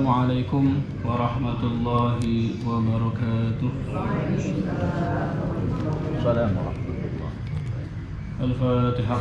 Assalamualaikum warahmatullahi wabarakatuh. Assalamualaikum. Al-Fatihah.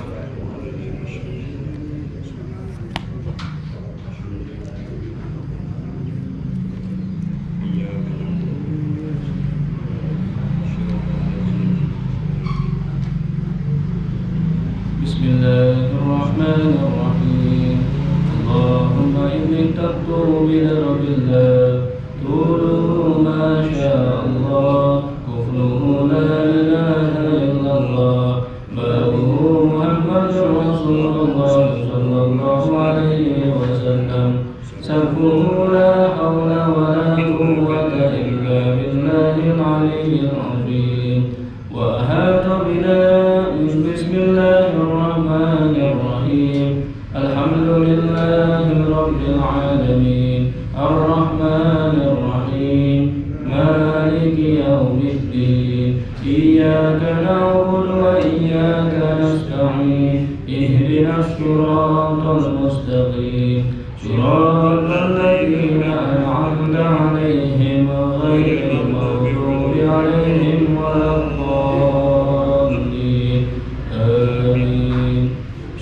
Bismillahirrahmanirrahim. Allahumma inni taqtu bi'irabillah tulu ma sya'allah kufluhu la ilaha illallah babu Muhammadur Rasulullah sallallahu alaihi wasallam safuhu la hawla wa la quwwata illa billahil aliyyil azim wa ahata bina bismillahirrahmanirrahim. Alhamdulillahi rabbil alamin arrahmanir rahim maliki yaumiddin iyyaka na'budu wa iyyaka nasta'in ihdinas siratal mustaqim siratal ladzina an'amta 'alaihim ghairil maghdubi 'alaihim waladdallin. Amin.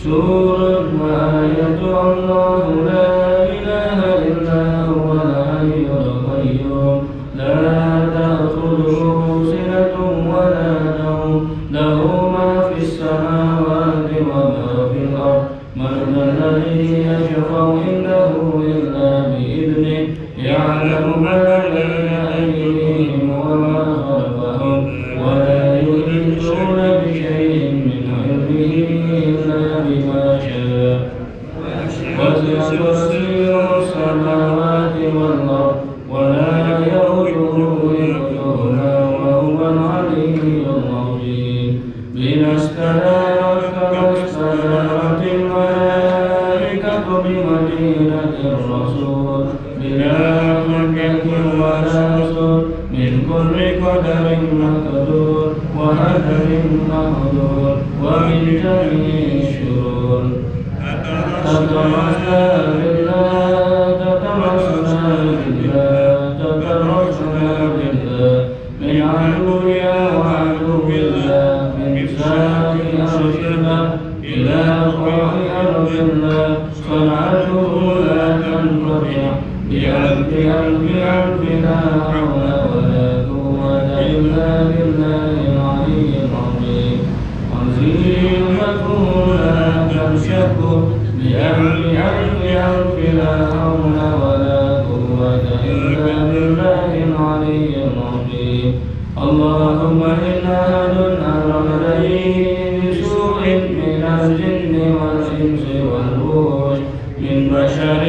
Surat Al-Ayatu Allahu la ilaha illa huwal hayyul qayyum la ta'khudhuhu sinatun wa la nawm lahu ma fis samawati wa ma fil ard man alladhi yashfa'u indahu illa bi'idhnihi ya'lamu ma bayna aydihim wa ma khalfahum wa la yuhituna bi shay'in min 'ilmihi illa bima sha'a وسع كرسيه السماوات والأرض ولا يؤوده حفظهما وهو العلي العظيم بما استنارت الملائكة بمدينة الرسول بلا مكة ولا سور من كل قدر مقدور وهدر مهدور ومن جميع الشرور تتمسنا بالله من عدويا وعدو الله من ساق أرشنا إلى قاع أرض الله صنعته لا تنقطع بألف لا حول ولا قوة إلا بالله العلي العظيم عزيمته لا تنشق بألف لا حول ولا قوة إلا بالله العلي العظيم. اللهم إنا ننهر إليه بسوء من الجن والإنس والوحش من بشر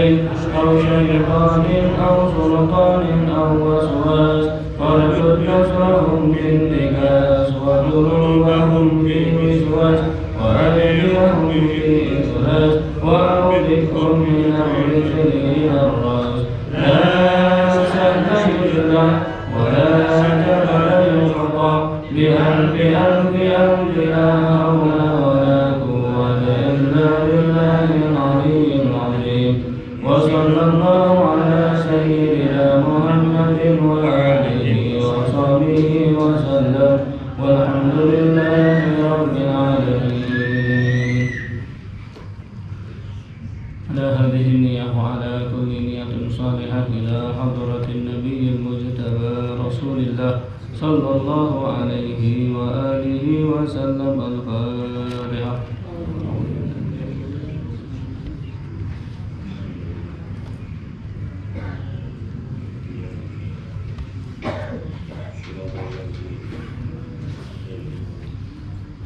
أو شيطان أو سلطان أو وسواس فارجد نصرهم بالنكاس وقلوبهم بالوسواس وأيديهم بالإخلاص وأعوذكم من الرجل إلى الرأس لا سهل يجلى ولا جبل يقطع بألف لا حول ولا قوة إلا بالله العلي العظيم. وصلى الله على سيدنا محمد وآله وصحبه وسلم والحمد لله رب العالمين. على هذه النية وعلى كل نية صالحة إلى حضرة النبي المجتبى رسول الله صلى الله عليه وآله وسلم. الفاتحة.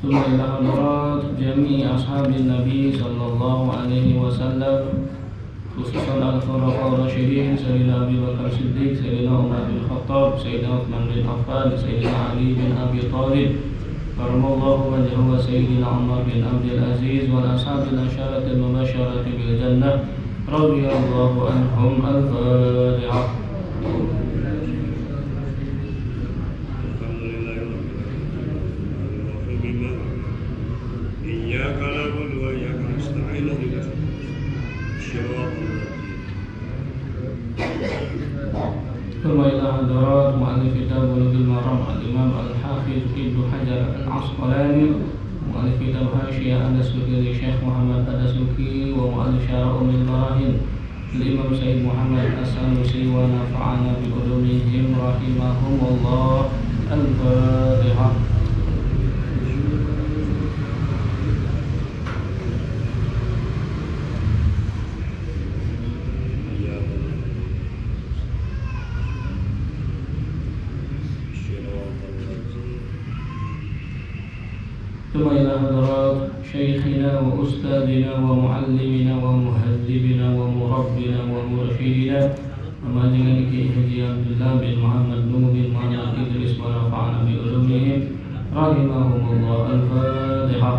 ثم إلى حضرات جميع أصحاب النبي صلى الله عليه وسلم خصوصا الخلفاء الراشدين سيدنا أبي بكر الصديق سيدنا عمر بن الخطاب سيدنا عثمان بن عفان سيدنا علي بن أبي طالب كرم الله وجهه وسيدنا عمر بن عبد العزيز والأصحاب العشرة المبشرة بالجنة رضي الله عنهم. الفاتحة. إياك نعبد وإياك نستعين اهدنا الصراط المستقيم ثم إلى حضرات مؤلف كتاب بلوغ المرام الإمام الحافظ ابن حجر العسقلاني مؤلف كتاب حاشية الدسوقي للشيخ محمد الدسوقي ومؤلف شرح أم البراهين الإمام سيد محمد السنوسي ونفعنا بعلومهم رحمهم الله. الفاتحة. ثم إلى حضرات شيخنا وأستاذنا ومعلمنا ومهذبنا ومربنا ومرشدنا ومالنا لكي حجي عبد الله بن محمد بن محمد إدريس ونفعنا بعلومهم رحمهم الله. الفاتحة.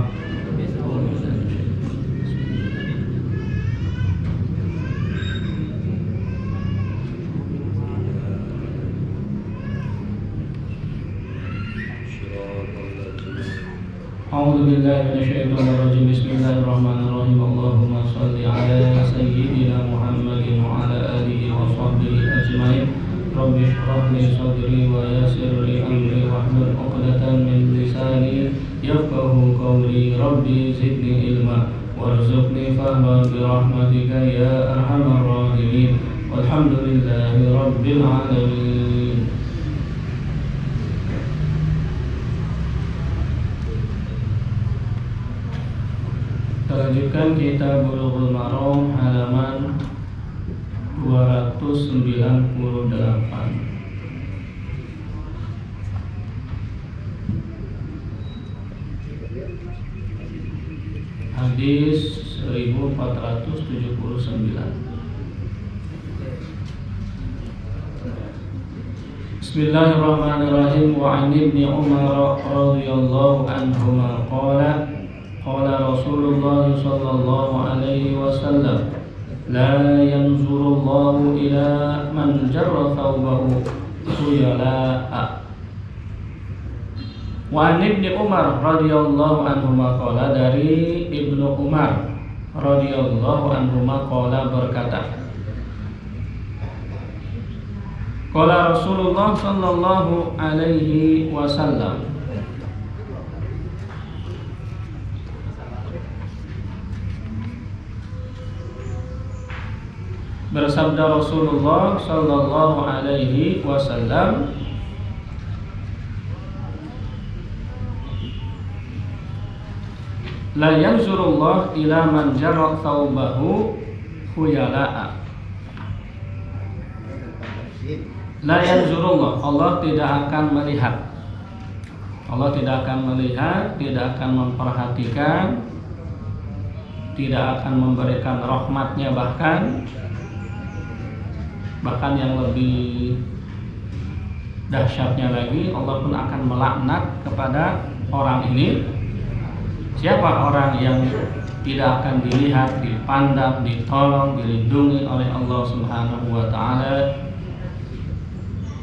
أعوذ بالله من الشيطان الرجيم. بسم الله الرحمن الرحيم. اللهم صل على سيدنا محمد وعلى آله وصحبه أجمعين. رب اشرح لي صدري ويسر لي أمري واحلل عقدة من لساني يفقهوا قولي. ربي زدني علما وارزقني فهما برحمتك يا أرحم الراحمين. والحمد لله رب العالمين. Lanjutkan kita Bulughul Maram halaman 298. Hadis 1479. Bismillahirrahmanirrahim. Wa 'an Ibni Umar radhiyallahu anhuma qala qala Rasulullah sallallahu alaihi wasallam la yanzurullahu ila man jarra thawbahu khuyala'a. Wa an Ibni Umar radhiyallahu anhuma qala, dari Ibnu Umar radhiyallahu anhuma qala berkata, qala Rasulullah sallallahu alaihi wasallam, bersabda Rasulullah sallallahu alaihi wasallam, la yanzurullah ila man jarra thawbahu khuyala'a. La yanzurullah, Allah tidak akan melihat. Allah tidak akan melihat, tidak akan memperhatikan, tidak akan memberikan rahmatnya, bahkan yang lebih dahsyatnya lagi, Allah pun akan melaknat kepada orang ini. Siapa orang yang tidak akan dilihat, dipandang, ditolong, dilindungi oleh Allah Subhanahu wa taala?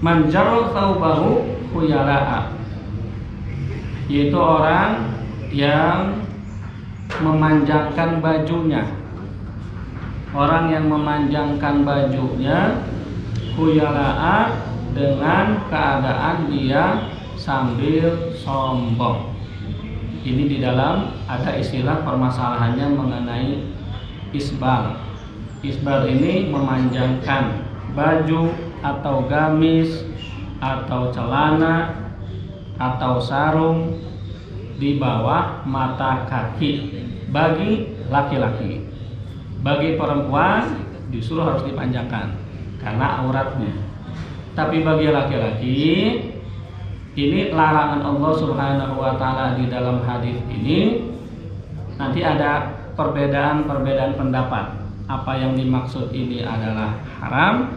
Man jarra thawbahu khuyala'a, yaitu orang yang memanjangkan bajunya. Orang yang memanjangkan bajunya khuyala'a, dengan keadaan dia sambil sombong. Ini di dalam ada istilah permasalahannya mengenai isbal. Isbal ini memanjangkan baju atau gamis atau celana atau sarung di bawah mata kaki bagi laki-laki. Bagi perempuan disuruh harus dipanjangkan karena auratnya. Tapi bagi laki-laki, ini larangan Allah Subhanahu wa taala di dalam hadis ini. Nanti ada perbedaan pendapat. Apa yang dimaksud ini adalah haram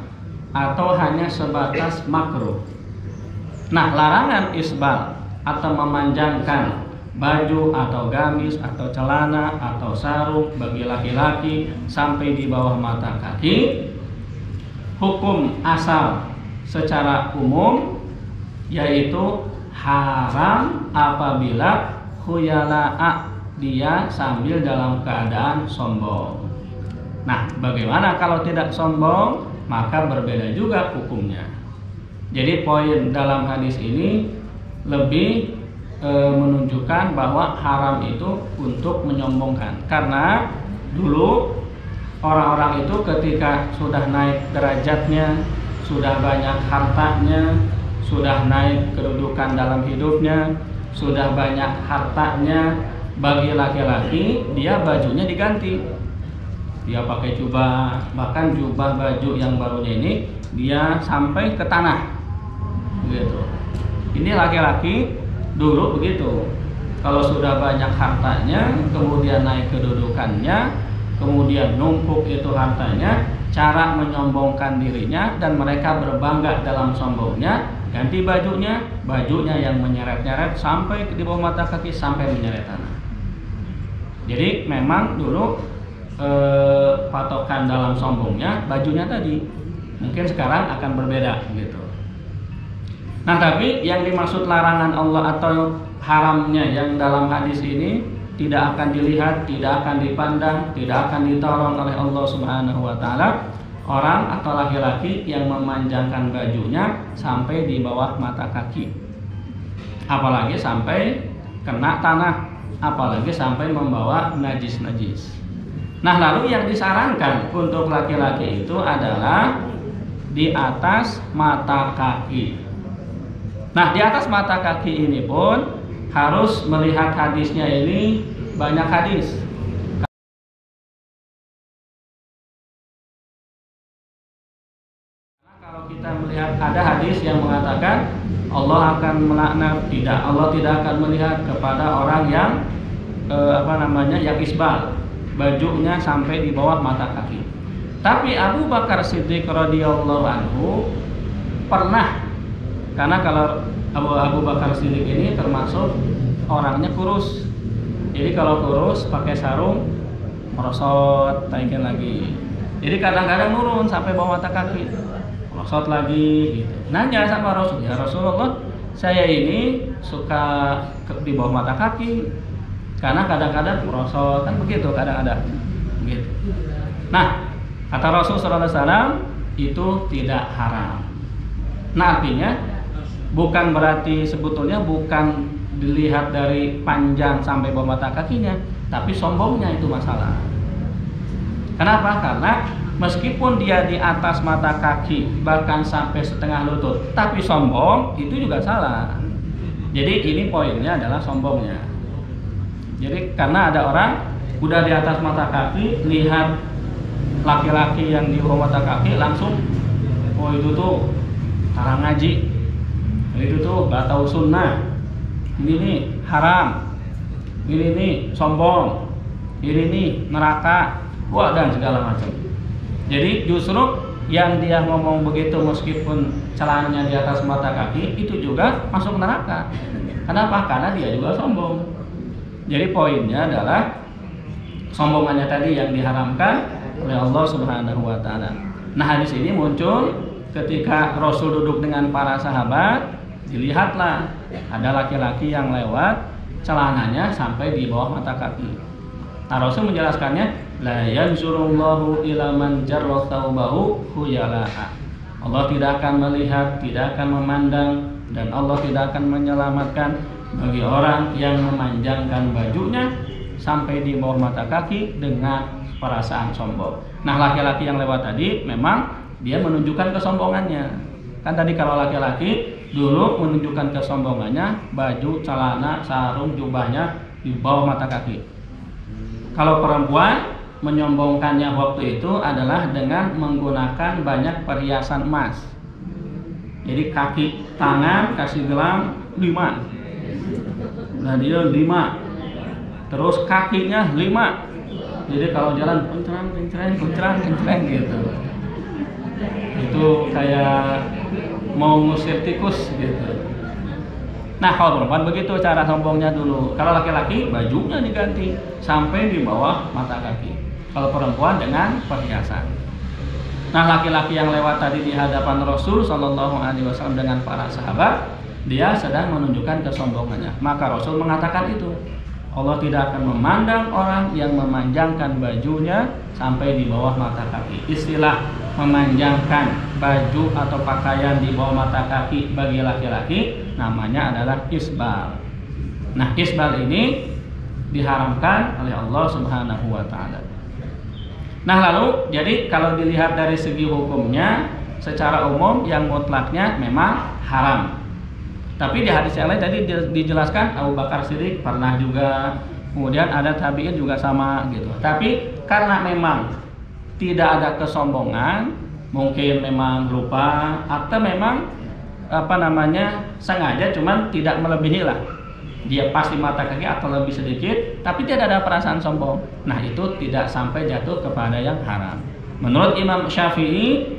atau hanya sebatas makruh. Nah, larangan isbal atau memanjangkan baju atau gamis atau celana atau sarung bagi laki-laki sampai di bawah mata kaki, hukum asal secara umum yaitu haram apabila khuyala'a, dia sambil dalam keadaan sombong. Nah, bagaimana kalau tidak sombong? Maka berbeda juga hukumnya. Jadi poin dalam hadis ini lebih menunjukkan bahwa haram itu untuk menyombongkan. Karena dulu orang-orang itu ketika sudah naik derajatnya, sudah banyak hartanya, sudah naik kedudukan dalam hidupnya, sudah banyak hartanya, bagi laki-laki dia bajunya diganti. Dia pakai jubah, bahkan jubah baju yang barunya ini dia sampai ke tanah. Gitu. Ini laki-laki dulu begitu. Kalau sudah banyak hartanya, kemudian naik kedudukannya, kemudian numpuk itu hartanya, cara menyombongkan dirinya dan mereka berbangga dalam sombongnya, ganti bajunya yang menyeret-nyeret sampai di bawah mata kaki, sampai menyeret tanah. Jadi memang dulu patokan dalam sombongnya bajunya tadi. Mungkin sekarang akan berbeda gitu. Nah, tapi yang dimaksud larangan Allah atau haramnya yang dalam hadis ini tidak akan dilihat, tidak akan dipandang, tidak akan ditolong oleh Allah Subhanahu wa taala orang atau laki-laki yang memanjangkan bajunya sampai di bawah mata kaki. Apalagi sampai kena tanah, apalagi sampai membawa najis-najis. Nah, lalu yang disarankan untuk laki-laki itu adalah di atas mata kaki. Nah, di atas mata kaki ini pun harus melihat hadisnya ini banyak hadis. Karena kalau kita melihat ada hadis yang mengatakan Allah akan melaknat, Allah tidak akan melihat kepada orang yang yang isbal, bajunya sampai di bawah mata kaki. Tapi Abu Bakar Siddiq radhiyallahu anhu pernah, karena kalau Abu Bakar Siddiq ini termasuk orangnya kurus. Jadi kalau kurus pakai sarung merosot, taikin lagi. Jadi kadang-kadang nurun sampai bawah mata kaki, merosot lagi gitu. Nanya sama Rasul, ya Rasulullah, saya ini suka di bawah mata kaki karena kadang-kadang merosot, kan begitu, kadang ada gitu. Nah, kata Rasul sallallahu alaihi wasallam itu tidak haram. Nah, artinya bukan berarti sebetulnya bukan dilihat dari panjang sampai bawah mata kakinya, tapi sombongnya itu masalah. Kenapa? Karena meskipun dia di atas mata kaki bahkan sampai setengah lutut, tapi sombong, itu juga salah. Jadi ini poinnya adalah sombongnya. Jadi karena ada orang udah di atas mata kaki, lihat laki-laki yang di bawah mata kaki langsung, oh itu tuh tarang ngaji, itu tuh gak tahu sunnah, ini nih haram, ini nih sombong, ini nih neraka, wah, dan segala macam. Jadi justru yang dia ngomong begitu meskipun celananya di atas mata kaki itu juga masuk neraka. Kenapa? Karena dia juga sombong. Jadi poinnya adalah sombongannya tadi yang diharamkan oleh Allah Subhanahu wa taala. Nah, hadis ini muncul ketika Rasul duduk dengan para sahabat, dilihatlah ada laki-laki yang lewat celananya sampai di bawah mata kaki. Nah, Rasul menjelaskannya, la yanzurullahu ila man jarra thawbahu khuyala'a. Allah tidak akan melihat, tidak akan memandang, dan Allah tidak akan menyelamatkan bagi orang yang memanjangkan bajunya sampai di bawah mata kaki dengan perasaan sombong. Nah, laki-laki yang lewat tadi memang dia menunjukkan kesombongannya. Kan tadi kalau laki-laki dulu menunjukkan kesombongannya, baju, celana, sarung, jubahnya di bawah mata kaki. Kalau perempuan menyombongkannya waktu itu adalah dengan menggunakan banyak perhiasan emas. Jadi kaki, tangan kasih gelang 5. Nah, dia 5. Terus kakinya 5. Jadi kalau jalan kencrang gitu. Itu kayak mau ngusir tikus gitu. Nah, kalau perempuan begitu cara sombongnya dulu. Kalau laki-laki bajunya diganti sampai di bawah mata kaki. Kalau perempuan dengan perhiasan. Nah, laki-laki yang lewat tadi di hadapan Rasul Shallallahu Alaihi Wasallam dengan para sahabat, dia sedang menunjukkan kesombongannya. Maka Rasul mengatakan itu, Allah tidak akan memandang orang yang memanjangkan bajunya sampai di bawah mata kaki. Istilah memanjangkan baju atau pakaian di bawah mata kaki bagi laki-laki namanya adalah isbal. Nah, isbal ini diharamkan oleh Allah Subhanahu wa taala. Nah, lalu jadi kalau dilihat dari segi hukumnya secara umum yang mutlaknya memang haram. Tapi di hadis yang lain tadi dijelaskan Abu Bakar Siddiq pernah juga, kemudian ada tabi'in juga sama gitu. Tapi karena memang tidak ada kesombongan, mungkin memang lupa atau memang sengaja cuman tidak melebihi lah. Dia pas di mata kaki atau lebih sedikit, tapi tidak ada perasaan sombong. Nah, itu tidak sampai jatuh kepada yang haram. Menurut Imam Syafi'i,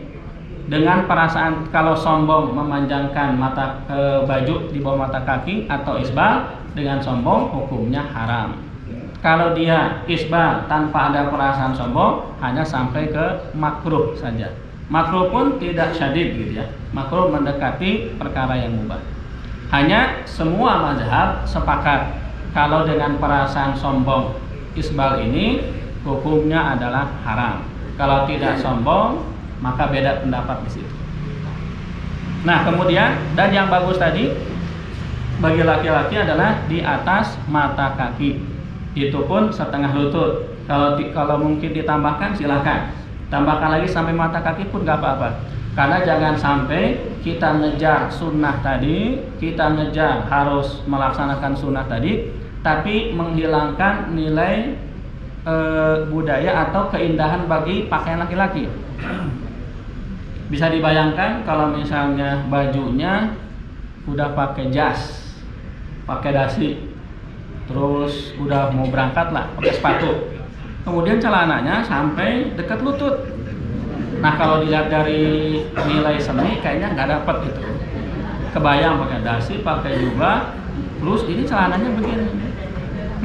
dengan perasaan kalau sombong memanjangkan baju di bawah mata kaki atau isbal dengan sombong hukumnya haram. Kalau dia isbal tanpa ada perasaan sombong hanya sampai ke makruh saja. Makruh pun tidak syadid gitu ya. Makruh mendekati perkara yang mubah. Hanya semua mazhab sepakat kalau dengan perasaan sombong isbal ini hukumnya adalah haram. Kalau tidak sombong maka beda pendapat di situ. Nah, kemudian dan yang bagus tadi bagi laki-laki adalah di atas mata kaki. Itu pun setengah lutut. Kalau mungkin ditambahkan silahkan. Tambahkan lagi sampai mata kaki pun gak apa-apa. Karena jangan sampai kita ngejar sunnah tadi, kita ngejar harus melaksanakan sunnah tadi, tapi menghilangkan nilai budaya atau keindahan bagi pakaian laki-laki. Bisa dibayangkan kalau misalnya bajunya udah pakai jas, pakai dasi, terus udah mau berangkat lah pakai sepatu, kemudian celananya sampai dekat lutut. Nah, kalau dilihat dari nilai seni kayaknya nggak dapet gitu. Kebayang pakai dasi, pakai jubah, terus ini celananya begini.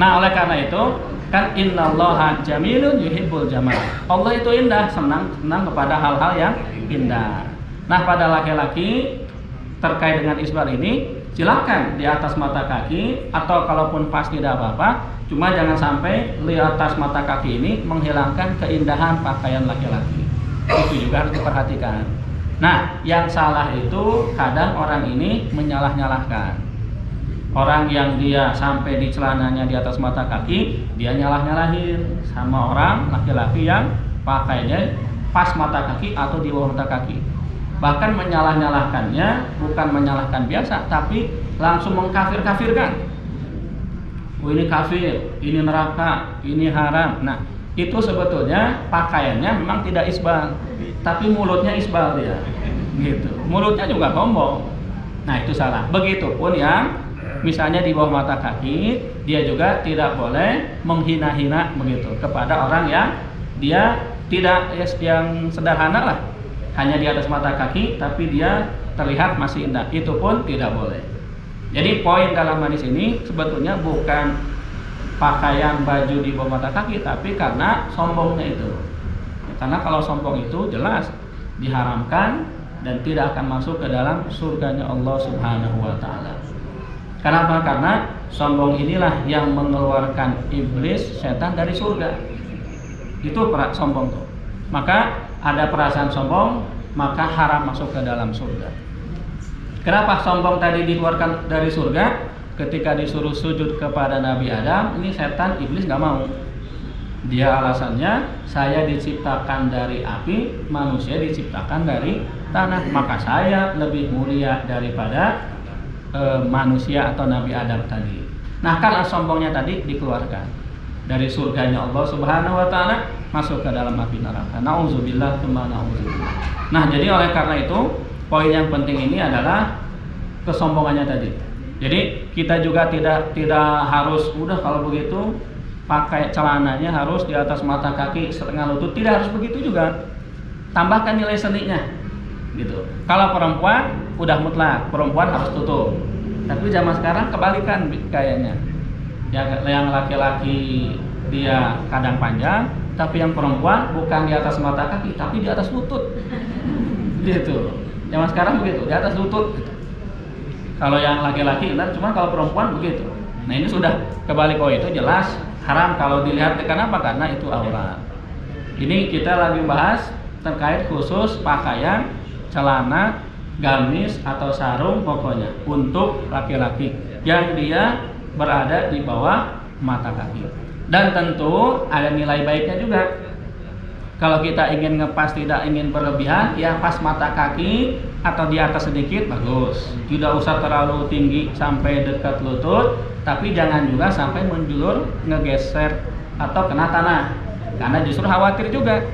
Nah, oleh karena itu kan innallaha jamilun yuhibbul jamal. Allah itu indah, senang kepada hal-hal yang indah. Nah, pada laki-laki terkait dengan isbal ini silakan di atas mata kaki atau kalaupun pas tidak apa-apa, cuma jangan sampai di atas mata kaki ini menghilangkan keindahan pakaian laki-laki. Itu juga harus diperhatikan. Nah, yang salah itu kadang orang ini menyalah-nyalahkan. Orang yang dia sampai di celananya di atas mata kaki, dia nyalah-nyalahin sama orang laki-laki yang pakainya pas mata kaki atau di bawah mata kaki. Bahkan menyalah-nyalahkannya bukan menyalahkan biasa, tapi langsung mengkafir-kafirkan. Oh, ini kafir, ini neraka, ini haram. Nah, itu sebetulnya pakaiannya memang tidak isbal, tapi mulutnya isbal dia. Gitu. Mulutnya juga sombong. Nah, itu salah. Begitupun yang misalnya di bawah mata kaki, dia juga tidak boleh menghina-hina begitu kepada orang yang dia tidak yang sederhana lah, hanya di atas mata kaki tapi dia terlihat masih indah. Itu pun tidak boleh. Jadi poin dalam hadis ini sebetulnya bukan pakaian baju di bawah mata kaki, tapi karena sombongnya itu. Karena kalau sombong itu jelas diharamkan dan tidak akan masuk ke dalam surganya Allah Subhanahu wa taala. Kenapa? Karena sombong inilah yang mengeluarkan iblis, setan dari surga. Itu sombong tuh. Maka ada perasaan sombong, maka haram masuk ke dalam surga. Kenapa sombong tadi dikeluarkan dari surga? Ketika disuruh sujud kepada Nabi Adam, ini setan iblis nggak mau. Dia alasannya, saya diciptakan dari api, manusia diciptakan dari tanah, maka saya lebih mulia daripada manusia atau Nabi Adam tadi. Nah, karena sombongnya tadi dikeluarkan dari surganya Allah Subhanahu wa taala, masuk ke dalam api neraka. Nauzubillah tsumma nauzubillah. Nah, jadi oleh karena itu poin yang penting ini adalah kesombongannya tadi. Jadi kita juga tidak harus udah kalau begitu pakai celananya harus di atas mata kaki setengah lutut, tidak harus begitu juga. Tambahkan nilai seninya gitu. Kalau perempuan udah mutlak, perempuan harus tutup. Tapi zaman sekarang kebalikan kayaknya. Yang laki-laki dia kadang panjang, tapi yang perempuan bukan di atas mata kaki, tapi di atas lutut. Gitu. Zaman sekarang begitu, di atas lutut gitu. Kalau yang laki-laki, cuma kalau perempuan begitu. Nah, ini sudah kebalik. Oh, itu jelas haram kalau dilihat. Kenapa? Karena itu aurat. Ini kita lagi bahas terkait khusus pakaian celana, gamis atau sarung pokoknya untuk laki-laki yang dia berada di bawah mata kaki. Dan tentu ada nilai baiknya juga. Kalau kita ingin ngepas, tidak ingin berlebihan, ya pas mata kaki atau di atas sedikit bagus. Tidak usah terlalu tinggi sampai dekat lutut, tapi jangan juga sampai menjulur, ngegeser atau kena tanah. Karena justru khawatir juga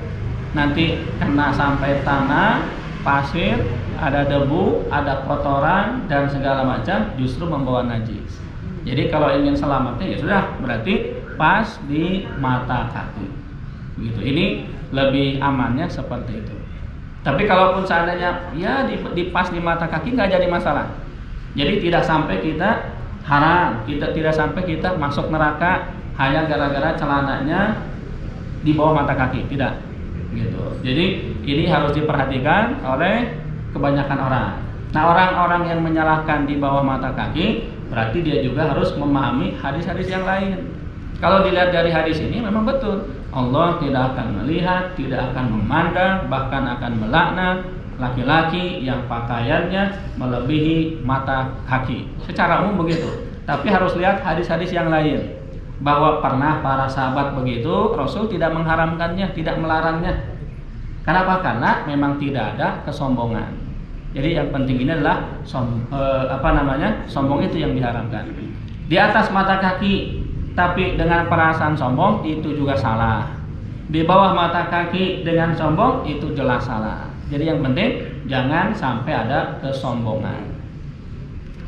nanti kena sampai tanah, pasir, ada debu, ada kotoran dan segala macam, justru membawa najis. Jadi kalau ingin selamatnya ya sudah, berarti pas di mata kaki. Begitu. Ini lebih amannya seperti itu. Tapi kalaupun seandainya ya di pas di mata kaki nggak jadi masalah. Jadi tidak sampai kita haram, tidak sampai kita masuk neraka hanya gara-gara celananya di bawah mata kaki, tidak. Gitu. Jadi ini harus diperhatikan oleh kebanyakan orang. Nah, orang-orang yang menyalahkan di bawah mata kaki berarti dia juga harus memahami hadis-hadis yang lain. Kalau dilihat dari hadis ini memang betul, Allah tidak akan melihat, tidak akan memandang, bahkan akan melaknat laki-laki yang pakaiannya melebihi mata kaki. Secara umum begitu. Tapi harus lihat hadis-hadis yang lain. Bahwa pernah para sahabat begitu, Rasul tidak mengharamkannya, tidak melarangnya. Kenapa? Karena memang tidak ada kesombongan. Jadi yang penting ini adalah sombong itu yang diharamkan. Di atas mata kaki tapi dengan perasaan sombong itu juga salah. Di bawah mata kaki dengan sombong itu jelas salah. Jadi yang penting jangan sampai ada kesombongan.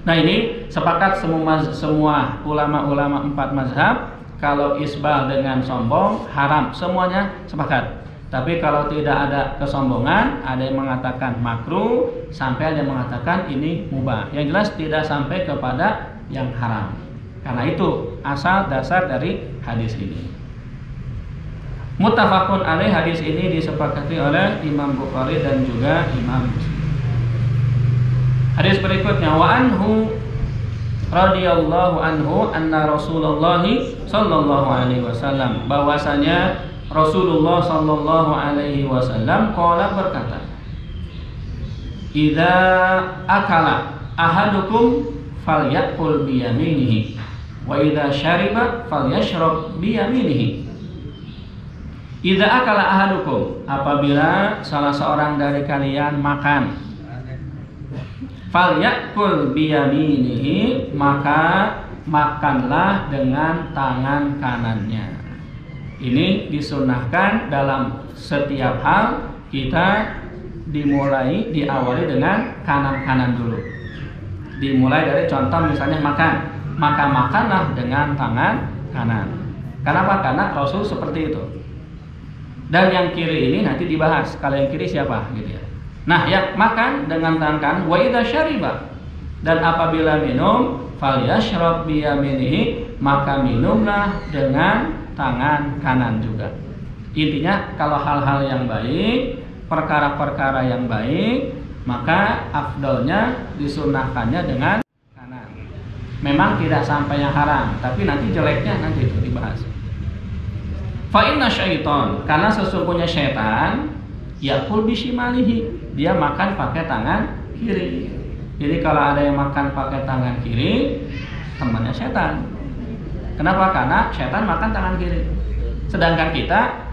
Nah, ini sepakat semua ulama-ulama 4 mazhab kalau isbal dengan sombong haram, semuanya sepakat. Tapi kalau tidak ada kesombongan, ada yang mengatakan makruh, sampai ada yang mengatakan ini mubah. Yang jelas tidak sampai kepada yang haram. Karena itu asal dasar dari hadis ini. Muttafaqun alaih, hadis ini disepakati oleh Imam Bukhari dan juga Imam Muslim. Hadis berikutnya, wa anhu radhiyallahu anhu anna Rasulullah sallallahu alaihi wasallam, bahwasanya Rasulullah sallallahu alaihi wasallam qala, berkata, idza akala ahadukum falyakul biyaminihi wa idza syariba falyashrab biyaminihi. Idza akala ahadukum, apabila salah seorang dari kalian makan, falyakul biyaminihi, maka makanlah dengan tangan kanannya. Ini disunahkan dalam setiap hal, kita diawali dengan kanan-kanan dulu. Dimulai dari contoh misalnya makan, maka makanlah dengan tangan kanan. Kenapa? Karena Rasul seperti itu. Dan yang kiri ini nanti dibahas, kalau yang kiri siapa gitu ya. Nah, yang makan dengan tangan kanan, wa idza syariba, dan apabila minum, falyashrab biyaminihi, maka minumlah dengan tangan kanan juga. Intinya kalau hal-hal yang baik, perkara-perkara yang baik, maka afdolnya disunahkannya dengan kanan. Memang tidak sampai yang haram, tapi nanti jeleknya nanti itu dibahas. Fa inna syaiton, karena sesungguhnya syaitan yakul bisimalihi, dia makan pakai tangan kiri. Jadi kalau ada yang makan pakai tangan kiri, temannya setan. Kenapa? Karena setan makan tangan kiri. Sedangkan kita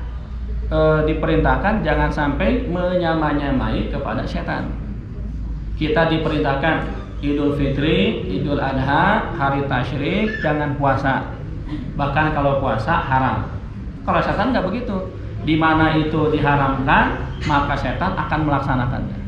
diperintahkan jangan sampai menyamai-nyamai kepada setan. Kita diperintahkan Idul Fitri, Idul Adha, hari tasyrik jangan puasa. Bahkan kalau puasa haram. Kalau setan nggak begitu. Di mana itu diharamkan, maka setan akan melaksanakannya.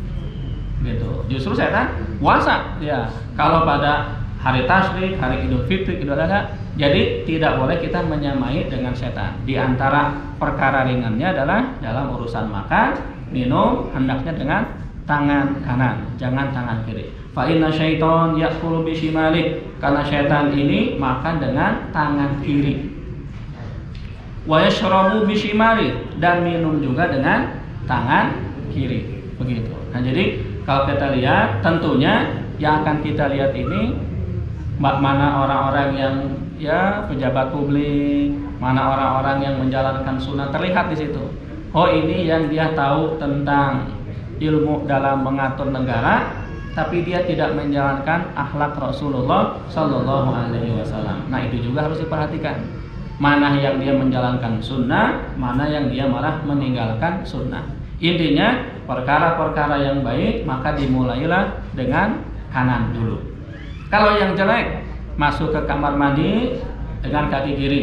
Gitu. Justru setan puasa ya. Kalau pada hari tasyrik, hari Idul Fitri, Idul Adha, jadi tidak boleh kita menyamai dengan setan. Di antara perkara ringannya adalah dalam urusan makan, minum, hendaknya dengan tangan kanan, jangan tangan kiri. Fa inna syaiton yakulu bisimalik, karena setan ini makan dengan tangan kiri. Wa yashrabu bisimalik, dan minum juga dengan tangan kiri. Begitu. Nah, jadi kalau kita lihat, tentunya yang akan kita lihat ini mana orang-orang yang ya pejabat publik, mana orang-orang yang menjalankan sunnah, terlihat di situ. Oh, ini yang dia tahu tentang ilmu dalam mengatur negara, tapi dia tidak menjalankan akhlak Rasulullah Sallallahu Alaihi Wasallam. Nah itu juga harus diperhatikan. Mana yang dia menjalankan sunnah, mana yang dia malah meninggalkan sunnah. Intinya perkara-perkara yang baik maka dimulailah dengan kanan dulu. Kalau yang jelek, masuk ke kamar mandi dengan kaki kiri.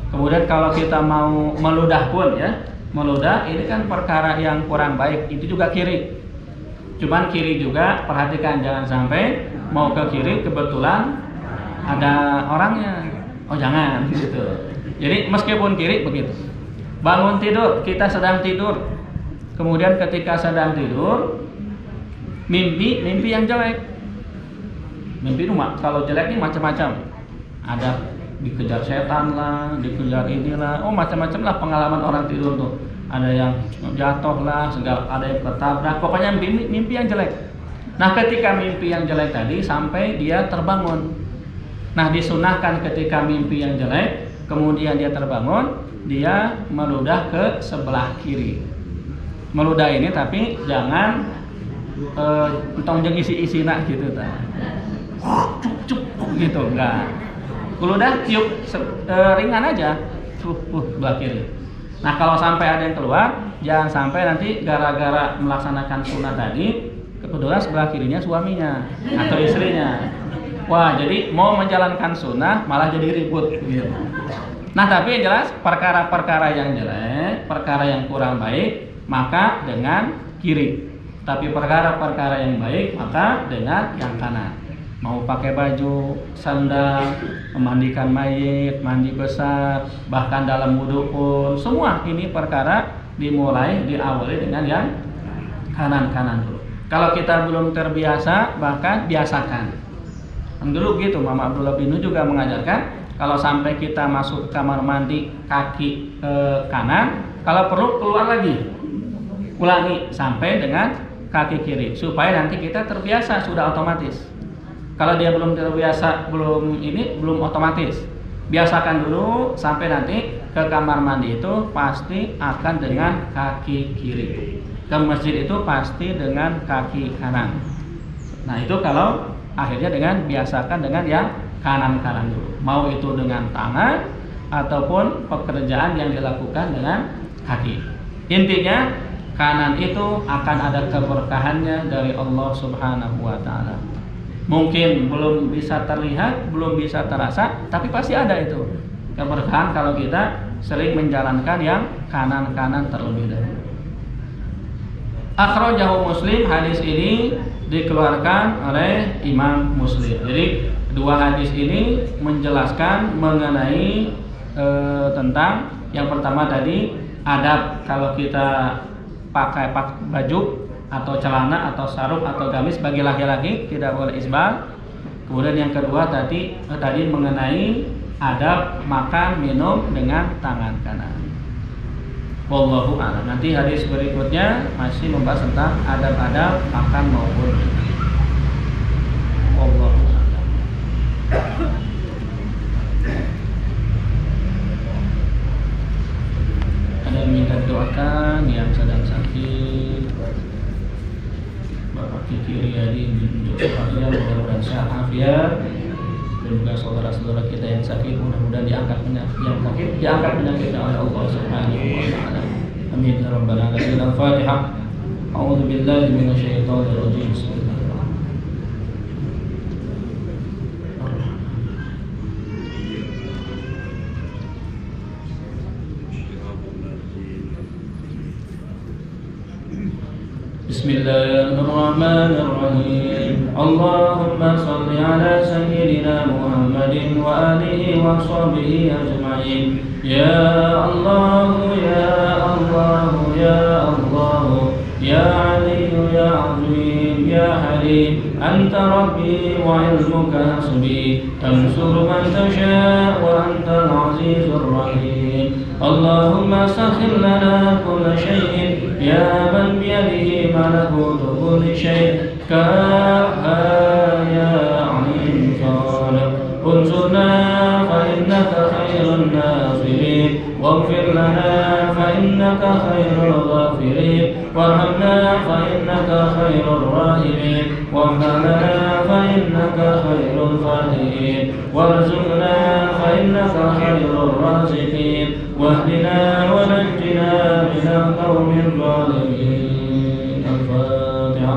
Kemudian kalau kita mau meludah pun ya, meludah ini kan perkara yang kurang baik, itu juga kiri. Cuman kiri juga perhatikan, jangan sampai mau ke kiri kebetulan ada orangnya. Oh jangan gitu. Jadi meskipun kiri begitu. Bangun tidur, kita sedang tidur. Kemudian ketika sedang tidur mimpi yang jelek. Mimpi rumah kalau jelek ini macam-macam. Ada dikejar setan lah, dikejar inilah, oh macam-macam lah pengalaman orang tidur tuh. Ada yang jatuh lah, segala, ada yang ketabrak, pokoknya mimpi yang jelek. Nah ketika mimpi yang jelek tadi sampai dia terbangun. Nah disunahkan ketika mimpi yang jelek, kemudian dia terbangun, dia meludah ke sebelah kiri. Meludah ini tapi jangan entong jeung isi-isi nak gitu ta. Cuk gitu enggak. Keludah tiup ringan aja, belah kiri. Nah kalau sampai ada yang keluar, jangan sampai nanti gara-gara melaksanakan sunnah tadi, kebetulan sebelah kirinya suaminya atau istrinya. Wah jadi mau menjalankan sunnah malah jadi ribut. Gitu. Nah tapi yang jelas perkara-perkara yang jelek, perkara yang kurang baik, maka dengan kiri. Tapi perkara-perkara yang baik maka dengan yang kanan. Mau pakai baju, sandal, memandikan mayit, mandi besar, bahkan dalam wudhu pun, semua ini perkara diawali dengan yang kanan-kanan dulu. Kalau kita belum terbiasa, bahkan biasakan. Dulu gitu, Mama Abdullah bin juga mengajarkan, kalau sampai kita masuk ke kamar mandi kaki kanan, kalau perlu keluar lagi, ulangi sampai dengan kaki kiri, supaya nanti kita terbiasa, sudah otomatis. Kalau dia belum terbiasa, belum otomatis. Biasakan dulu sampai nanti ke kamar mandi itu pasti akan dengan kaki kiri. Ke masjid itu pasti dengan kaki kanan. Nah itu kalau akhirnya dengan biasakan dengan yang kanan-kanan dulu. Mau itu dengan tangan ataupun pekerjaan yang dilakukan dengan kaki. Intinya kanan itu akan ada keberkahannya dari Allah Subhanahu wa Ta'ala. Mungkin belum bisa terlihat, belum bisa terasa, tapi pasti ada itu keberkahan kalau kita sering menjalankan yang kanan-kanan terlebih dahulu. Akhrajahu Muslim, hadis ini dikeluarkan oleh Imam Muslim. Jadi dua hadis ini menjelaskan mengenai tentang yang pertama tadi adab kalau kita pakai baju atau celana atau sarung atau gamis bagi laki-laki tidak boleh isbal. Kemudian yang kedua tadi mengenai adab makan minum dengan tangan kanan. Wallahu a'lam. Nanti hadis berikutnya masih membahas tentang adab-adab makan maupun minum. Wallahu a'lam. Ada yang minta doakan yang sedang sakit. Bapak Kiki Riyadi menunjuk kepada mudah-mudahan sehat afiat, dan juga saudara-saudara kita yang sakit mudah-mudahan diangkat penyakitnya oleh Allah Subhanahu wa Ta'ala. Amin ya rabbal alamin. Al-Fatihah. A'udzu billahi minasyaitonir rajim. Bismillahirrahmanirrahim. Allahumma salli ala sayyidina Muhammadin wa alihi wa sahbihi ajma'in. Ya Allah, ya Allah, ya Allah, ya Ali, ya Azim, ya Halim. Anta Rabbi wa ilmuka hasbi. Tansur man tasha wa anta al-azizur rahim. Allahumma sakhir lana kulla shay'in ya man biyadihi malakutu kulli shay' kaha ya alim salih. Unsurna fa innaka khairun nasirin waghfir lana fa innaka khairul ghafirin warhamna fa فإنك خير الراحمين واغفر لنا فإنك خير الفاتحين وارزقنا فإنك خير الرازقين واهدنا ونجنا من القوم الظالمين. الفاتحة.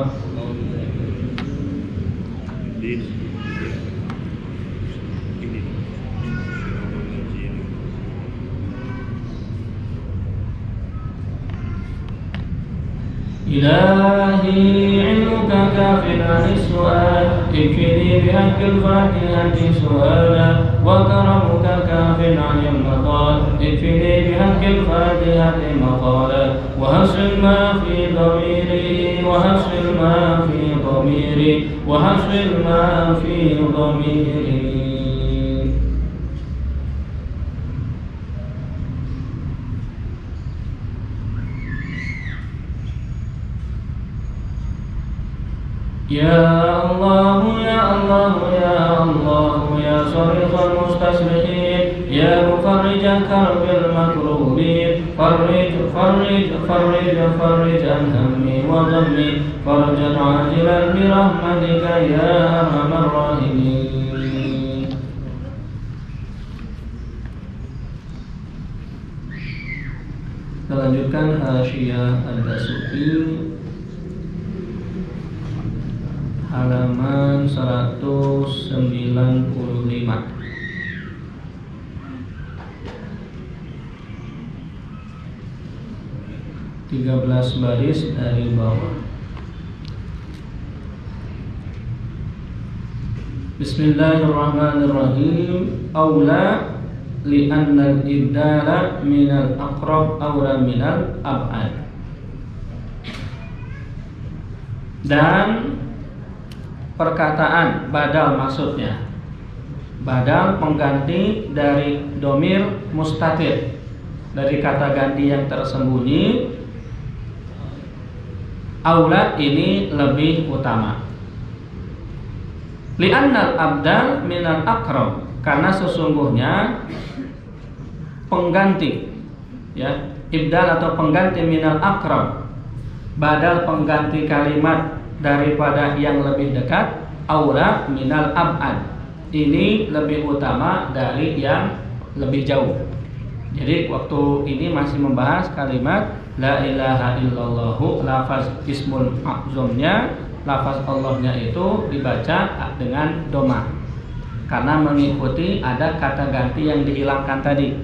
إلهي علمك كاف عن السؤال اكفني بحق الفاتحة سؤالا وكرمك كاف عن المقال اكفني بحق الفاتحة مقالا وحصل ما في ضميري وحصل ما في ضميري وحصل ما في ضميري. يا الله يا الله يا الله يا صريخ المستصرخين يا مفرج كرب المكروبين فرج فرج فرج فرج عن همي وغمي فرجا عاجلا برحمتك يا أرحم الراحمين. Kita lanjutkan Hasyiah Ad-Dasuki halaman 195. 13 baris dari bawah. Bismillahirrahmanirrahim. Aula li'anna al-ibdala minal aqrab awla minal ab'ad. Dan perkataan badal maksudnya badal pengganti dari domir mustatir, dari kata ganti yang tersembunyi. Aula ini lebih utama. Li'annal abdal minal aqrab, karena sesungguhnya pengganti, ya, ibdal atau pengganti minal aqrab, badal pengganti kalimat daripada yang lebih dekat. Aula minal ab'ad, ini lebih utama dari yang lebih jauh. Jadi waktu ini masih membahas kalimat la ilaha illallahu, lafaz ismul ma'zumnya, lafaz Allahnya itu dibaca dengan doma karena mengikuti ada kata ganti yang dihilangkan tadi.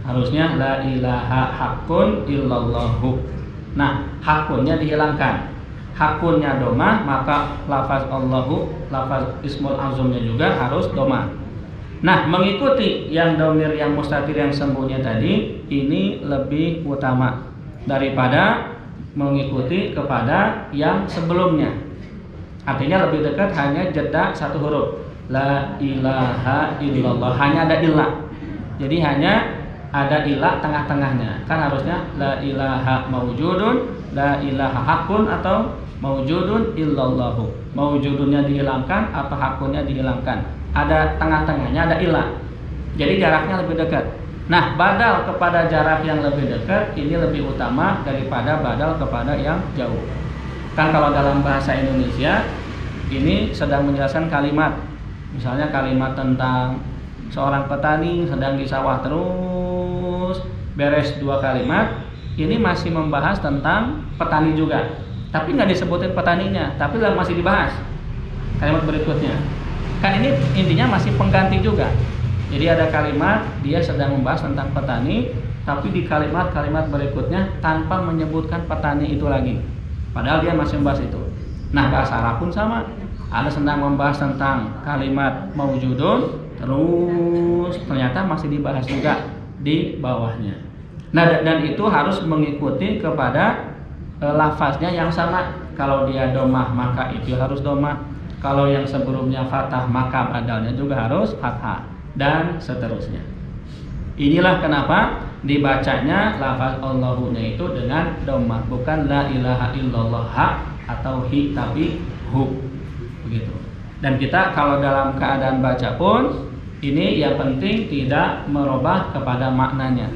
Harusnya la ilaha haqqun illallahu. Nah, hakunnya dihilangkan, hakunnya doma, maka lafaz Allahu, lafaz ismul azumnya juga harus doma. Nah, mengikuti yang domir yang mustatir yang sembunyi tadi ini lebih utama daripada mengikuti kepada yang sebelumnya. Artinya lebih dekat hanya jeda satu huruf, la ilaha illallah, hanya ada ilah. Jadi hanya ada ilah tengah-tengahnya. Kan harusnya la ilaha maujudun, la ilaha hakun, atau maujudun illallahu. Maujudunnya dihilangkan atau hakunnya dihilangkan. Ada tengah-tengahnya, ada ilah. Jadi jaraknya lebih dekat. Nah, badal kepada jarak yang lebih dekat ini lebih utama daripada badal kepada yang jauh. Kan kalau dalam bahasa Indonesia ini sedang menjelaskan kalimat. Misalnya kalimat tentang seorang petani sedang di sawah, terus beres 2 kalimat, ini masih membahas tentang petani juga, tapi nggak disebutin petaninya, tapi masih dibahas kalimat berikutnya. Kan ini intinya masih pengganti juga. Jadi ada kalimat dia sedang membahas tentang petani, tapi di kalimat-kalimat berikutnya tanpa menyebutkan petani itu lagi, padahal dia masih membahas itu. Nah, bahasa Arab pun sama, ada sedang membahas tentang kalimat maujudun, terus ternyata masih dibahas juga di bawahnya. Nah, dan itu harus mengikuti kepada lafaznya yang sama. Kalau dia domah maka itu harus domah, kalau yang sebelumnya fathah maka badalnya juga harus fathah, dan seterusnya. Inilah kenapa dibacanya lafaz Allahunya itu dengan domah, bukan la ilaha illallah ha atau hi, tapi hu, begitu. Dan kita kalau dalam keadaan baca pun ini yang penting tidak merubah kepada maknanya.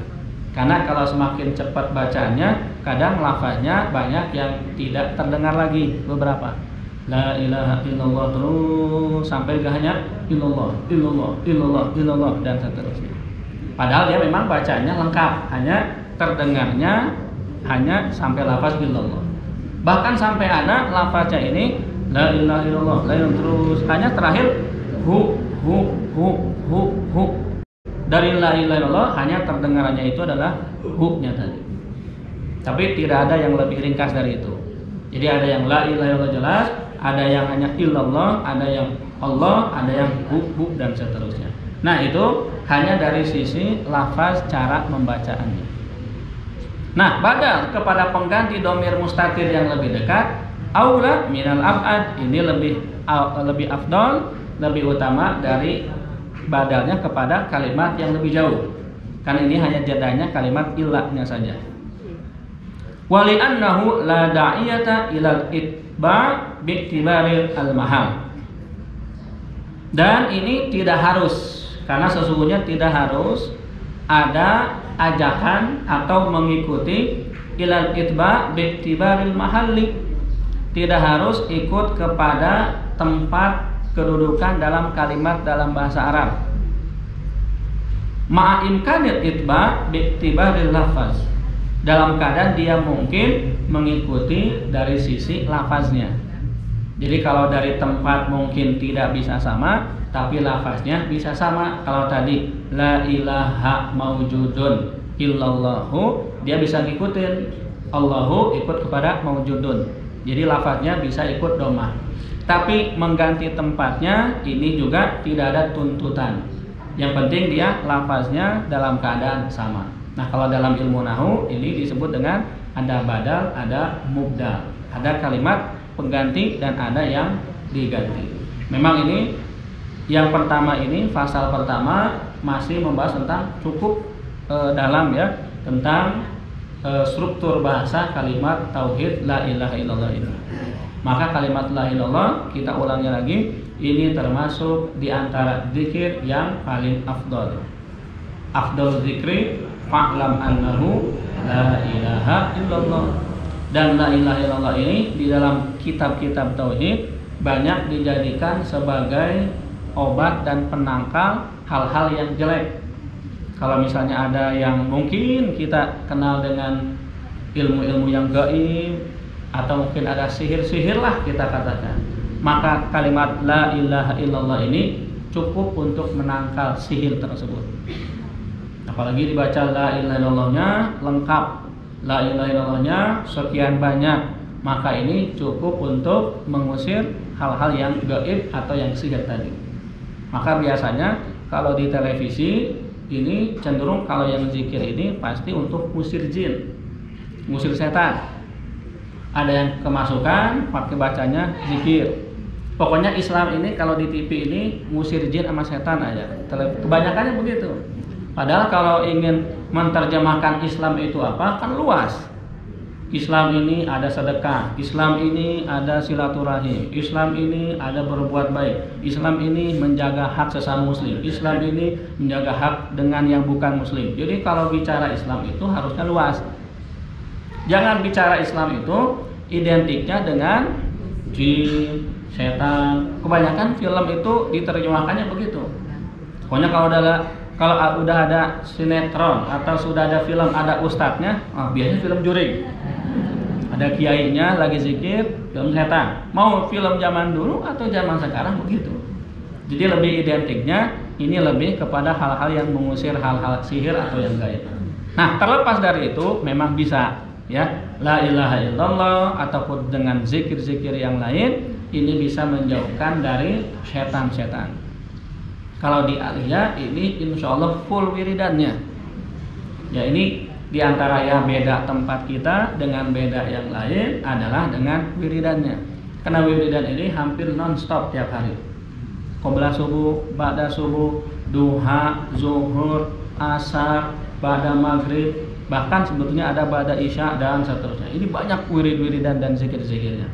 Karena kalau semakin cepat bacaannya, kadang lafaznya banyak yang tidak terdengar lagi beberapa. La ilaha illallah terus sampai gak hanya illallah, illallah, illallah, illallah dan seterusnya. Padahal dia memang bacanya lengkap, hanya terdengarnya hanya sampai lafaz illallah. Bahkan sampai ada lafaznya ini la ilaha illallah, la ilaha terus hanya terakhir hu. Dari la ilaha illallah hanya terdengarannya itu adalah hu-nya tadi. Tapi tidak ada yang lebih ringkas dari itu. Jadi ada yang la ilaha illallah jelas, ada yang hanya illallah, ada yang Allah, ada yang hu dan seterusnya. Nah, itu hanya dari sisi lafaz cara membacaannya. Nah, badal kepada pengganti dhamir mustatir yang lebih dekat, aula minal ab'ad, ini lebih afdal, lebih utama dari badalnya kepada kalimat yang lebih jauh. Kan ini hanya jadanya kalimat ilahnya saja. Wali annahu la da'iyata ilal itba' bi'tibaril al-mahal. Dan ini tidak harus, karena sesungguhnya tidak harus ada ajakan atau mengikuti ilal itba' bi'tibaril mahalli. Tidak harus ikut kepada tempat kedudukan dalam kalimat dalam bahasa Arab. Ma'imkanil itba' bi'tibaril lafaz. Dalam keadaan dia mungkin mengikuti dari sisi lafaznya. Jadi kalau dari tempat mungkin tidak bisa sama, tapi lafaznya bisa sama. Kalau tadi la ilaha maujudun illallahu, dia bisa ngikutin Allahu ikut kepada maujudun. Jadi lafaznya bisa ikut domah. Tapi mengganti tempatnya ini juga tidak ada tuntutan. Yang penting dia lafaznya dalam keadaan sama. Nah, kalau dalam ilmu nahwu ini disebut dengan ada badal, ada mubdal. Ada kalimat pengganti dan ada yang diganti. Memang ini yang pertama ini, pasal pertama masih membahas tentang cukup dalam ya, tentang struktur bahasa kalimat tauhid la ilaha illallah ini. Maka kalimat la ilaha illallah kita ulangi lagi, ini termasuk di antara zikir yang paling afdal. Afdal zikri fa'lam annahu la ilaha illallah. Dan la ilaha illallah ini di dalam kitab-kitab tauhid banyak dijadikan sebagai obat dan penangkal hal-hal yang jelek. Kalau misalnya ada yang mungkin kita kenal dengan ilmu-ilmu yang gaib, atau mungkin ada sihir-sihir lah kita katakan, maka kalimat la ilaha illallah ini cukup untuk menangkal sihir tersebut. Apalagi dibaca la ilaha illallahnya lengkap, la ilaha illallahnya sekian banyak, maka ini cukup untuk mengusir hal-hal yang gaib atau yang sihir tadi. Maka biasanya kalau di televisi ini cenderung kalau yang zikir ini pasti untuk ngusir jin, ngusir setan. Ada yang kemasukan pakai bacanya zikir. Pokoknya Islam ini kalau di TV ini ngusir jin sama setan aja. Kebanyakannya begitu. Padahal kalau ingin menerjemahkan Islam itu apa, kan luas. Islam ini ada sedekah, Islam ini ada silaturahim, Islam ini ada berbuat baik, Islam ini menjaga hak sesama muslim, Islam ini menjaga hak dengan yang bukan muslim. Jadi kalau bicara Islam itu harusnya luas. Jangan bicara Islam itu identiknya dengan jin, setan. Kebanyakan film itu diterjemahkannya begitu. Pokoknya kalau udah ada sinetron atau sudah ada film ada ustadznya, biasanya film jurig. Ada kiainya lagi zikir, film setan. Mau film zaman dulu atau zaman sekarang begitu. Jadi lebih identiknya ini lebih kepada hal-hal yang mengusir hal-hal sihir atau yang gaib. Nah, terlepas dari itu memang bisa ya, la ilaha illallah ataupun dengan zikir-zikir yang lain ini bisa menjauhkan dari setan-setan. Kalau di Aliyah ini insya Allah full wiridannya. Ya, ini diantara ya beda tempat kita dengan beda yang lain adalah dengan wiridannya. Karena wiridan ini hampir non-stop tiap hari. Qabla subuh, ba'da subuh, duha, zuhur, asar, ba'da maghrib, bahkan sebetulnya ada ba'da isya dan seterusnya. Ini banyak wirid-wiridan dan zikir-zikirnya.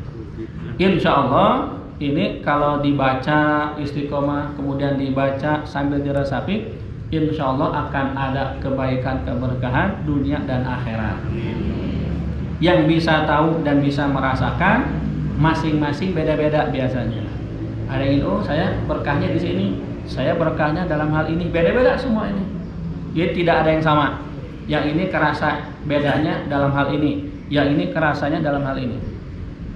Insya Allah ini kalau dibaca istiqomah kemudian dibaca sambil diresapi, insya Allah akan ada kebaikan keberkahan dunia dan akhirat. Yang bisa tahu dan bisa merasakan masing-masing beda-beda biasanya. Ada yang ini, saya berkahnya di sini, saya berkahnya dalam hal ini, beda-beda semua ini. Jadi tidak ada yang sama. Yang ini kerasa bedanya dalam hal ini, yang ini kerasanya dalam hal ini.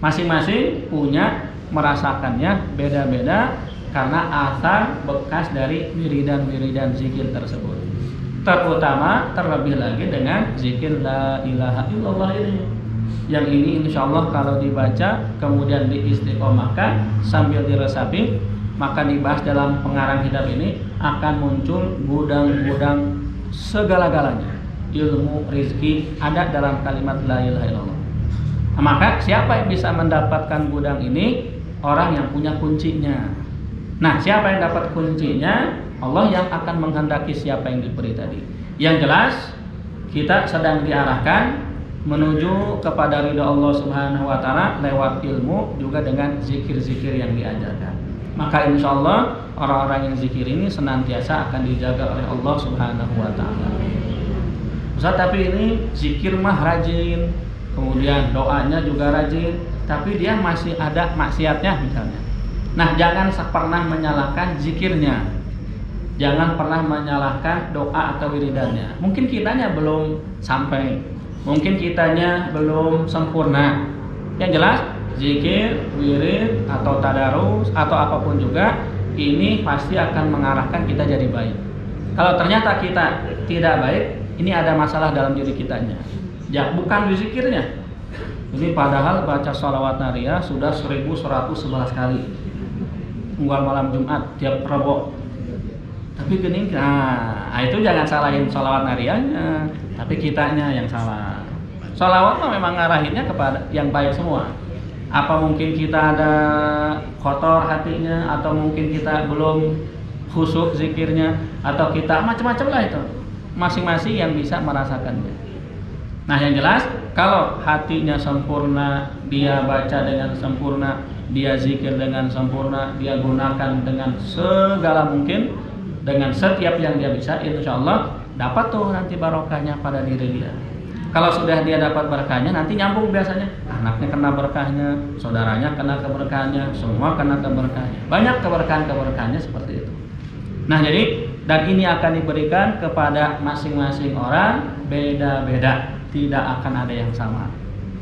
Masing-masing punya merasakannya beda-beda karena asal bekas dari wiridan-wiridan zikir tersebut. Terutama terlebih lagi dengan zikir la ilaha illallah ini. Yang ini insya Allah kalau dibaca kemudian diistiqomahkan sambil diresapi, maka dibahas dalam pengarang kitab ini akan muncul gudang-gudang segala-galanya. Ilmu, rizki ada dalam kalimat la ilaha illallah. Maka siapa yang bisa mendapatkan gudang ini? Orang yang punya kuncinya. Nah, siapa yang dapat kuncinya? Allah yang akan menghendaki siapa yang diberi tadi. Yang jelas kita sedang diarahkan menuju kepada ridha Allah Subhanahu wa taala lewat ilmu juga dengan zikir-zikir yang diajarkan. Maka insya Allah orang-orang yang zikir ini senantiasa akan dijaga oleh Allah Subhanahu wa taala. Ustaz, tapi ini zikir mah rajin, kemudian doanya juga rajin, tapi dia masih ada maksiatnya misalnya. Nah, jangan pernah menyalahkan zikirnya. Jangan pernah menyalahkan doa atau wiridannya. Mungkin kitanya belum sampai, mungkin kitanya belum sempurna. Yang jelas zikir, wirid atau tadarus atau apapun juga ini pasti akan mengarahkan kita jadi baik. Kalau ternyata kita tidak baik, ini ada masalah dalam diri kitanya. Ya, bukan di zikirnya. Ini padahal baca sholawat nariyah sudah 1111 kali. Unggal malam Jumat tiap Rabu. Tapi gini, nah itu jangan salahin sholawat nariyahnya, tapi kitanya yang salah. Sholawat mah memang ngarahinnya kepada yang baik semua. Apa mungkin kita ada kotor hatinya, atau mungkin kita belum khusyuk zikirnya, atau kita macam-macam lah itu. Masing-masing yang bisa merasakannya. Nah, yang jelas kalau hatinya sempurna, dia baca dengan sempurna, dia zikir dengan sempurna, dia gunakan dengan segala mungkin, dengan setiap yang dia bisa, insya Allah dapat tuh nanti barokahnya pada diri dia. Kalau sudah dia dapat berkahnya, nanti nyambung biasanya. Anaknya kena berkahnya, saudaranya kena keberkahannya, semua kena keberkahannya. Banyak keberkahan-keberkahannya seperti itu. Nah, jadi dan ini akan diberikan kepada masing-masing orang beda-beda, tidak akan ada yang sama.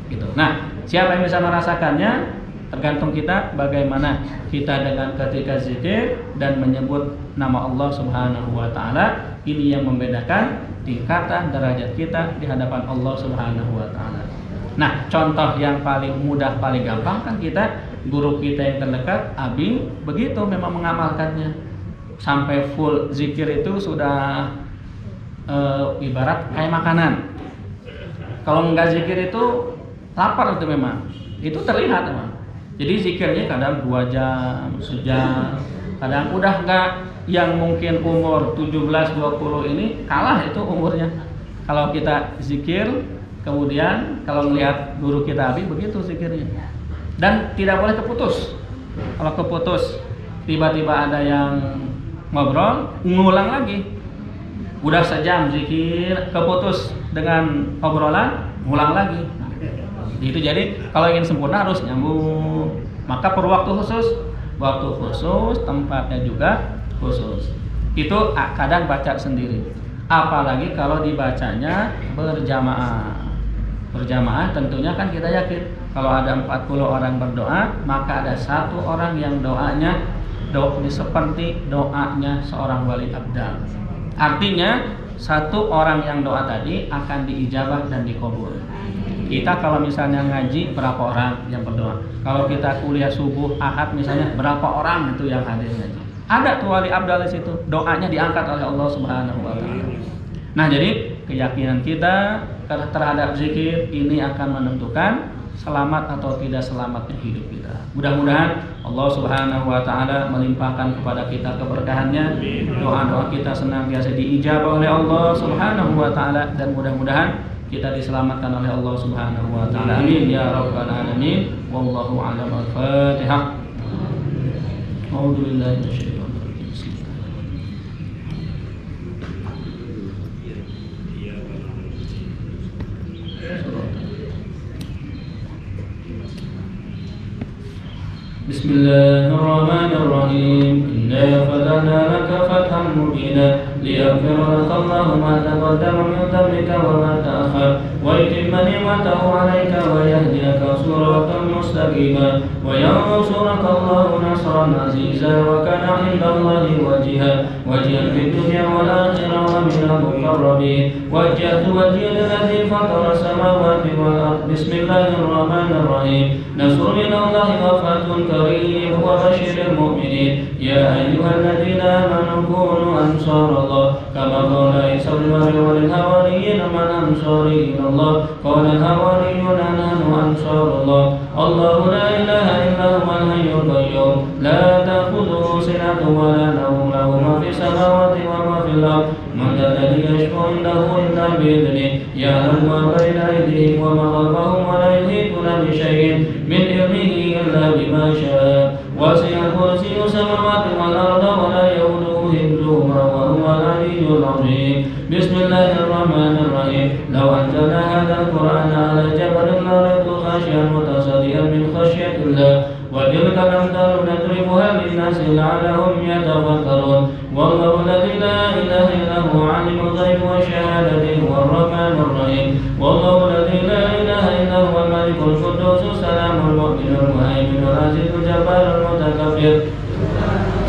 Gitu. Nah, siapa yang bisa merasakannya? Tergantung kita bagaimana kita dengan ketika zikir dan menyebut nama Allah Subhanahu wa taala. Ini yang membedakan tingkatan derajat kita di hadapan Allah Subhanahu wa taala. Nah, contoh yang paling mudah, paling gampang kan kita, guru kita yang terdekat, Abi, begitu memang mengamalkannya. Sampai full zikir itu sudah ibarat kayak makanan. Kalau enggak zikir itu lapar itu memang. Itu terlihat memang. Jadi zikirnya kadang 2 jam, sejam, kadang udah enggak, yang mungkin umur 17-20 ini kalah itu umurnya. Kalau kita zikir, kemudian kalau melihat guru kita Abi begitu zikirnya. Dan tidak boleh keputus. Kalau keputus, tiba-tiba ada yang ngobrol, ngulang lagi. Udah sejam zikir, keputus dengan obrolan, ngulang lagi. Itu jadi kalau ingin sempurna harus nyambung. Maka perlu waktu khusus, tempatnya juga khusus. Itu kadang baca sendiri. Apalagi kalau dibacanya berjamaah. Berjamaah tentunya kan kita yakin kalau ada 40 orang berdoa, maka ada 1 orang yang doanya seperti doanya seorang wali abdal. Artinya 1 orang yang doa tadi akan diijabah dan dikabul. Kita kalau misalnya ngaji berapa orang yang berdoa? Kalau kita kuliah subuh Ahad misalnya berapa orang itu yang hadir ngaji? Ada tuh wali abdal di situ, doanya diangkat oleh Allah Subhanahu wa taala. Nah, jadi keyakinan kita terhadap zikir ini akan menentukan selamat atau tidak selamatnya hidup kita. Mudah-mudahan Allah Subhanahu wa taala melimpahkan kepada kita keberkahannya. Doa-doa kita senantiasa diijabah oleh Allah Subhanahu wa taala dan mudah-mudahan kita diselamatkan oleh Allah Subhanahu wa taala. Amin ya rabbal alamin. Wallahu a'lam. Al-Fatihah. A'udzu billahi minasyaitonir rajim. الرحمن الرحيم إنا فتحنا لك فتحا مبينا ليغفر لك الله ما تقدم من ذنبك وما تأخر ويتم نعمته عليك ويهديك صراطا مستقيما وينصرك الله نصرا عزيزا وكان عند الله وجها في الدنيا والآخرة ومن المقربين وجهت وجهي للذي فطر السماوات والأرض بسم الله الرحمن الرحيم نصر من الله وفتح قريب وبشر المؤمنين يا أيها الذين آمنوا كونوا أنصار الله كما قال عيسى ابن مريم للحواريين من أنصاري إلى الله قال الحواريون نحن أنصار الله الله لا إله إلا هو الحي القيوم لا تأخذه سنة ولا نوم له ما في السماوات وما في الأرض من ذا الذي يشفع عنده إلا بإذنه يعلم ما بين أيديهم وما خلفهم ولا يحيطون بشيء من علمه إلا بما شاء وسع كرسي السماوات والأرض ولا يؤوده حفظهما وهو العلي العظيم بسم الله الرحمن الرحيم لو أنزلنا هذا القرآن على جبل لرأيته خاشعا متصدعا من خشية الله وتلك الأمثال نضربها للناس لعلهم يتفكرون والله الذي لا إله إلا هو عالم الغيب والشهادة هو الرحمن الرحيم والله الذي لا إله إلا هو الملك القدوس السلام المؤمن المهيمن العزيز الجبار المتكبر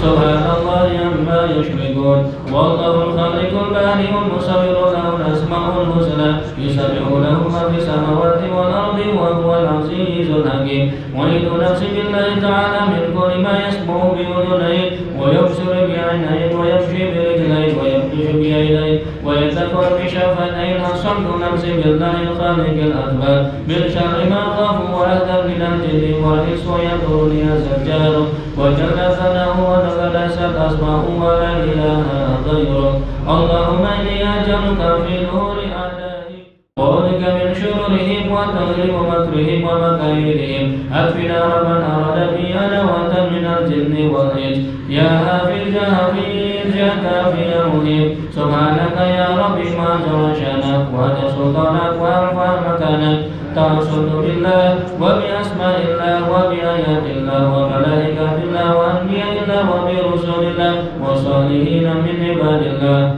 سبحان الله عما يشركون والله الخالق البارئ المصور له الأسماء الحسنى يسبح له ما في السماوات والأرض وهو العزيز الحكيم ويد نفس بالله تعالى من كل ما يسمع بأذنيه ويبصر بعينيه ويمشي برجليه ويبطش بيديه ويذكر بشفتيه الصمت نفس بالله الخالق الأكبر من شر ما خاف وأهدر من الجن والإنس ويذكرني الزجار وجل ثناؤه ونقدست أسماؤه ولا إله غيره اللهم إني أجعلك في نور أعدائي وأعوذ من شرورهم وتغلب مكرهم ومكايدهم أكفنا من أراد بي أنا وأنت من الجن والإنس يا حافظ حفيظ يا كافي يا مهيب سبحانك يا ربي ما جرى شأنك وأنت سلطانك وأرفع مكانك تعصد بالله وبأسماء الله وبآيات الله وملائكة الله وأنبياء الله وبرسول الله وصالحين من عباد الله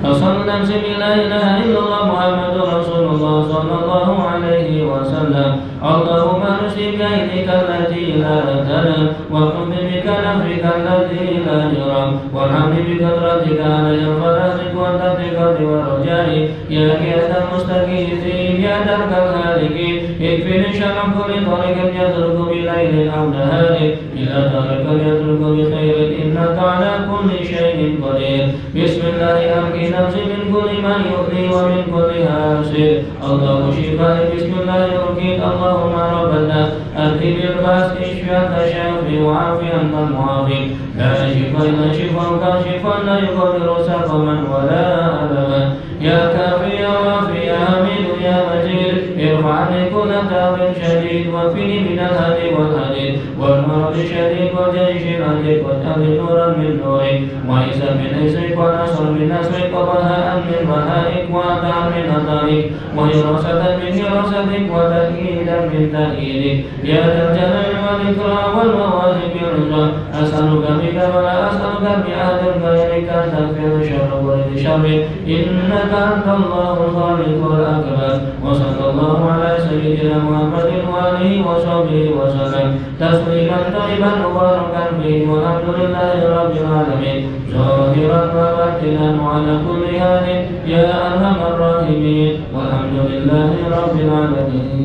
أصل نفس لا إله إلا الله محمد رسول الله صلى الله عليه وسلم اللهم نسي بيدك التي لا تنام وخذ بك نفسك الذي لا يرام وارحم بقدرتك على فرحك وتثقة ورجائي يا كيد المستغيثين يا درك الهالكين اكفني شر كل طريق يترك بليل أو نهار إلى طريق يترك بخير إنك على كل شيء قدير بسم الله أرقي نفسي من كل ما يؤذي ومن كل حاسد الله شفاء بسم الله أرقيك اللهم رب الناس أذهب الباس اشفي أنت شافي وعافي أنت المعافي لا شفاء إلا شفاءك شفاء لا يغادر سقما ولا ألما يا كافي يا وافي يا حميد يا مجيد ارفع عني كل تعب شديد وفني من الهدي والحديد والمرض الشديد والجيش العتيق واجعل نورا من نورك وعيسى من عيسك ونصر من نصرك وبهاء من بهائك وعطاء من عطائك وحراسة من حراستك وتأكيدا من تأكيدك يا ذا الجلال والإكرام والمواهب الرضا أسألك بك ولا أسألك بأحد غيرك أن تغفر شر ولد شر إنك أنت الله الخالق الأكبر وصلى الله على سيدنا محمد وآله وصحبه وسلم تسليما طيبا مباركا فيه والحمد لله رب العالمين ظاهرا وباطنا وعلى كل حال يا أرحم الراحمين والحمد لله رب العالمين.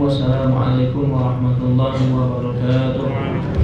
Wassalamualaikum warahmatullahi wabarakatuh.